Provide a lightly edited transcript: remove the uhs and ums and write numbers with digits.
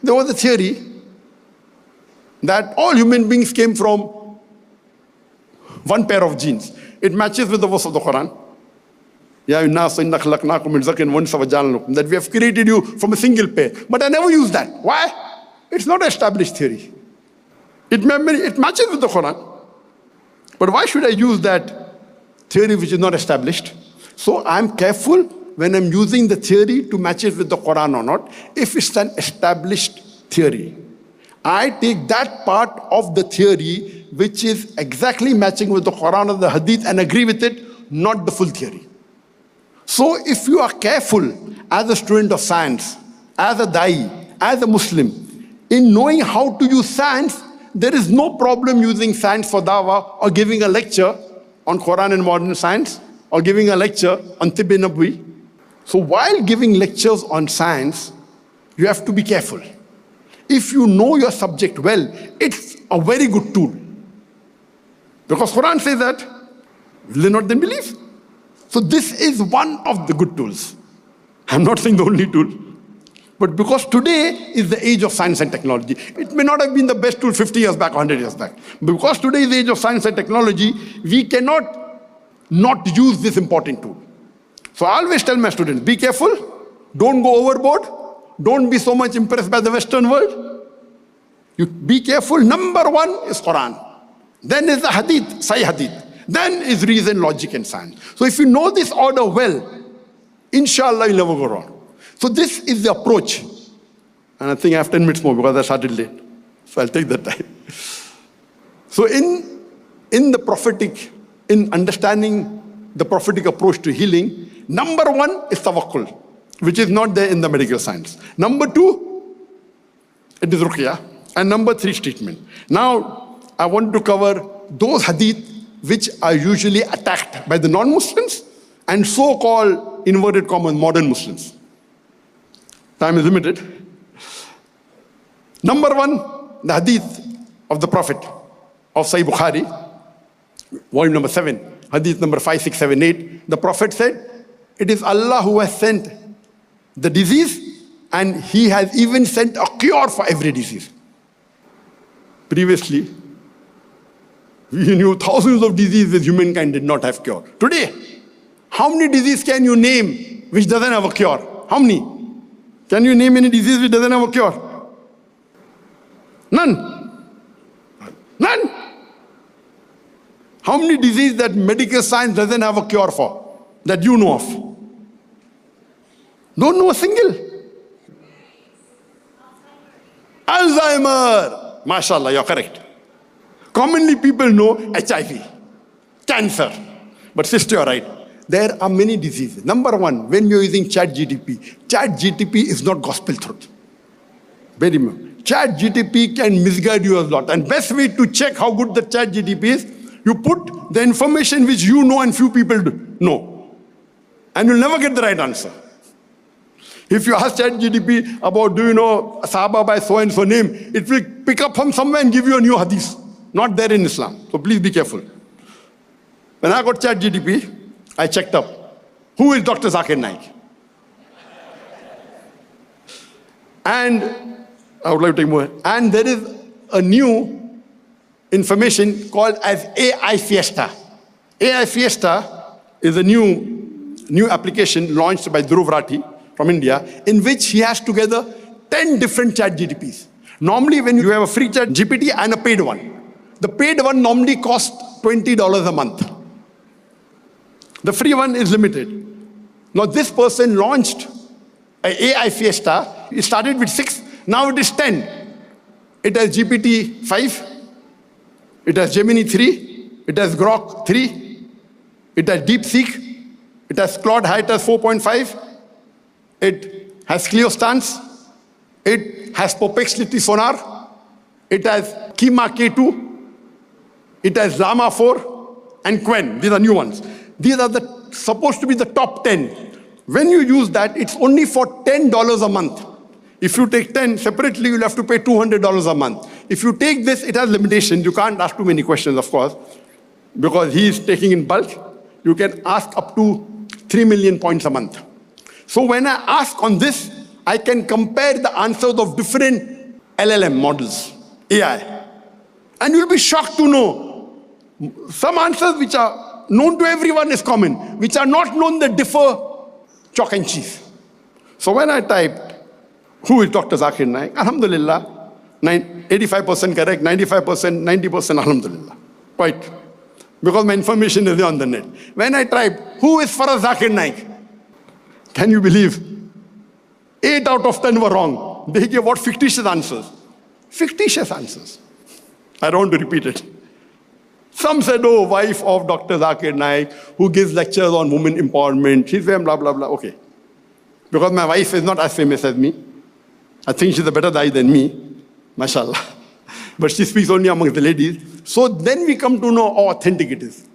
There was a theory that all human beings came from one pair of genes. It matches with the verse of the Quran. That we have created you from a single pair. But I never use that. Why? It's not an established theory. It matches with the Quran. But why should I use that theory which is not established? So I'm careful when I'm using the theory to match it with the Quran or not. If it's an established theory, I take that part of the theory which is exactly matching with the Quran or the Hadith and agree with it, not the full theory. So if you are careful as a student of science, as a da'i, as a Muslim, in knowing how to use science, there is no problem using science for dawah or giving a lecture on Quran and modern science or giving a lecture on Tibb Nabwi. So while giving lectures on science, you have to be careful. If you know your subject well, it's a very good tool. Because Quran says that, will not then believe? So this is one of the good tools. I'm not saying the only tool. But because today is the age of science and technology, it may not have been the best tool 50 years back, 100 years back. But because today is the age of science and technology, we cannot not use this important tool. So I always tell my students, be careful, don't go overboard, don't be so much impressed by the Western world. You be careful. Number one is Quran. Then is the Hadith, Sahih Hadith. Then is reason, logic and science. So if you know this order well, inshallah you'll never go wrong. So this is the approach. And I think I have 10 minutes more because I started late. So I'll take that time. So in the prophetic, in understanding the prophetic approach to healing, number one is tawakkul, which is not there in the medical science. Number two, it is ruqyah. And number three is treatment. Now, I want to cover those hadith which are usually attacked by the non-Muslims and so-called, inverted commas, modern Muslims. Time is limited. Number one, the hadith of the Prophet of Sahih Bukhari, volume number 7, hadith number 5678. The Prophet said, it is Allah who has sent the disease and He has even sent a cure for every disease. Previously, we knew thousands of diseases humankind did not have cure. Today, how many diseases can you name which doesn't have a cure? How many? Can you name any disease which doesn't have a cure? None. None. How many diseases that medical science doesn't have a cure for, that you know of? Don't know a single. Alzheimer. MashaAllah, you're correct. Commonly people know HIV, cancer. But sister, you're right. There are many diseases. Number one, when you're using ChatGPT is not gospel truth. Very much. ChatGPT can misguide you a lot. And best way to check how good the ChatGPT is, you put the information which you know and few people know. And you'll never get the right answer. If you ask ChatGPT about, do you know Sahaba by so-and-so name, it will pick up from somewhere and give you a new hadith. Not there in Islam. So please be careful. When I got ChatGPT, I checked up. Who is Dr. Zakir Naik? And I would like to take more. And there is a new information called as AI Fiesta. AI Fiesta is a new application launched by Dhruv Rathi from India, in which he has together 10 different ChatGPTs. Normally, when you have a free ChatGPT and a paid one, the paid one normally costs $20 a month. The free one is limited. Now, this person launched an AI Fiesta. It started with 6, now it is 10. It has GPT-5, it has Gemini 3, it has Grok 3, it has DeepSeek, it has Claude Hightas 4.5, it has Clio Stance, it has Perplexity Sonar, it has Kima K2, it has Llama 4 and Quen. These are new ones. These are supposed to be the top 10. When you use that, it's only for $10 a month. If you take 10 separately, you'll have to pay $200 a month. If you take this, it has limitations. You can't ask too many questions, of course, because he is taking in bulk. You can ask up to 3 million points a month. So when I ask on this, I can compare the answers of different LLM models, AI. And you'll be shocked to know some answers which are known to everyone is common, which are not known, they differ chalk and cheese. So when I typed, who is Dr. Zakir Naik? Alhamdulillah, 85% correct, 95%, 90%, alhamdulillah. Quite. Because my information is on the net. When I typed, who is Faraz Zakir Naik? Can you believe? 8 out of 10 were wrong. They gave what fictitious answers. Fictitious answers. I don't want to repeat it. Some said, oh, wife of Dr. Zakir Naik, who gives lectures on women empowerment. She's blah, blah, blah. Okay. Because my wife is not as famous as me. I think she's a better guy than me. MashaAllah. But she speaks only amongst the ladies. So then we come to know how authentic it is.